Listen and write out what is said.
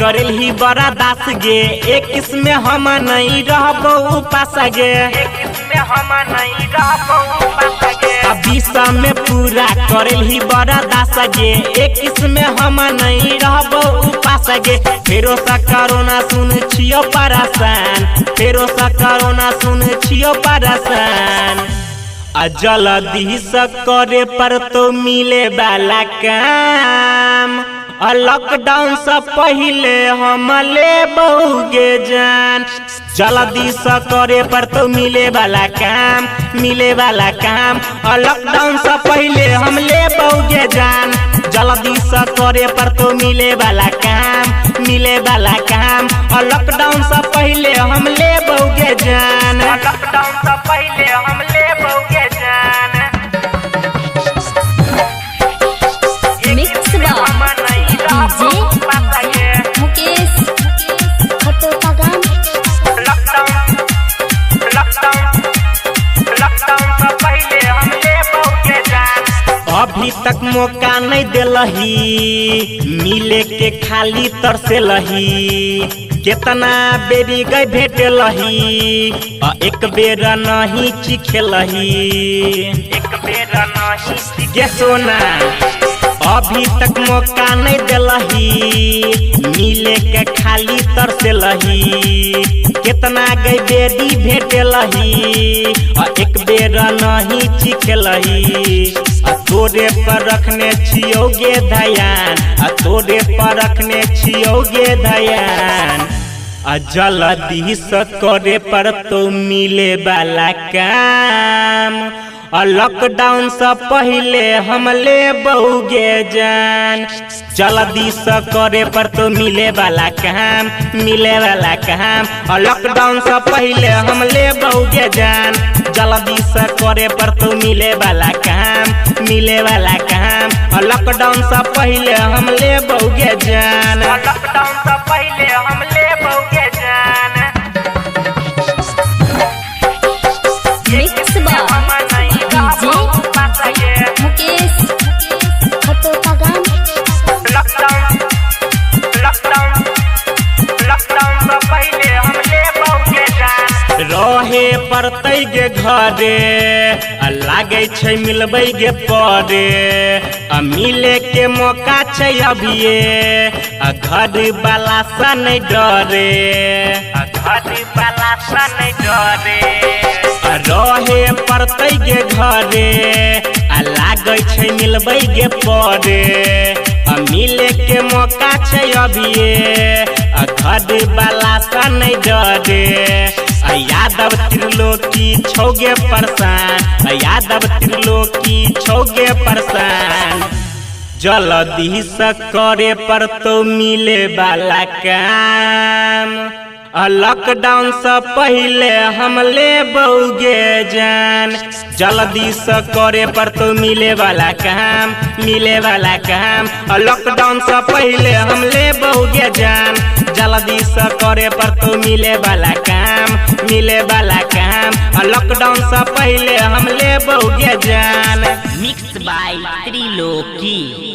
करेल ही बड़ा दास गे, एक इसमें हम नहीं रहबो उपास गे, अभी में पूरा करेल ही बड़ा दास गे, एक इसमें हम नहीं रहबो उपास गे। फेरो सा करोना सुन छियो परेशान, फेरो सा करोना सुन छियो परेशान। जल्दी से करे पर तो मिले वाला काम, लॉकडाउन से पहले हम ले बहुगे जान। जल्दी से करे पर तो मिले वाला काम, मिले वाला काम, लॉकडाउन से पहले हम ले बहुगे जान। जल्दी से करे पर तो मिले वाला काम, मिले वाला काम, लॉकडाउन से पहले हम ले बहुगे जान। लॉकडाउन से पहले हम ले बहुगे जान। अभी तक मौका नहीं दिलही, मिले के खाली तरसेलही, कितना बेरी गई भेटलही, एक बेर नहीं चिखेलही, एक बेर नहीं गे सोना। अभी तक मौका नहीं दिलही, मिले के खाली तरसेलही, कितना गई बेरी भेटलही, एक बेर नहीं चिखेलही। तोरे पर रखने छियोगे ध्यान, तोरे पर रखने छियोगे ध्यान। जल्दी से करे पर तो मिले वाला काम, लॉकडाउन से पहले हम ले बहुगे जान। जल्दी से करे पर तो मिले वाला काम, मिले वाला काम, लॉकडाउन से पहले हम ले बहुगे जान। जल्दी से करे पर तो मिले वाला काम, मिले वाला काम, लॉकडाउन से पहले हम ले बहुगे जान। लॉकडाउन से पहले हम ले बहुगे जान। रहे पड़ते गे घरे, लागे छै मिलबै गे पड़े, मिले के मौका छै अभिये, घर वाला सा नहीं डरे, घर वाला सा नहीं डरे। रहे पड़ते गे घरे, लागे छै मिलबै गे पड़े, मिले के मौका छै अभिये, घर वाला सा नहीं डरे। यादव त्रिलोकी छोगे परेशान, यादव त्रिलोकी छोगे परेशान। जल्दी से करे पर तो मिले वाला काम, लॉकडाउन से पहले हम ले बहुगे जान। जल्दी से करे पर तो मिले वाला काम, मिले वाला काम, लॉकडाउन से पहले हम ले बहुगे जान। जल्दी से करे पर तो मिले वाला काम, मिले वाला काम, लॉकडाउन से पहले हम ले बहुगे जान। Mix by Triloki.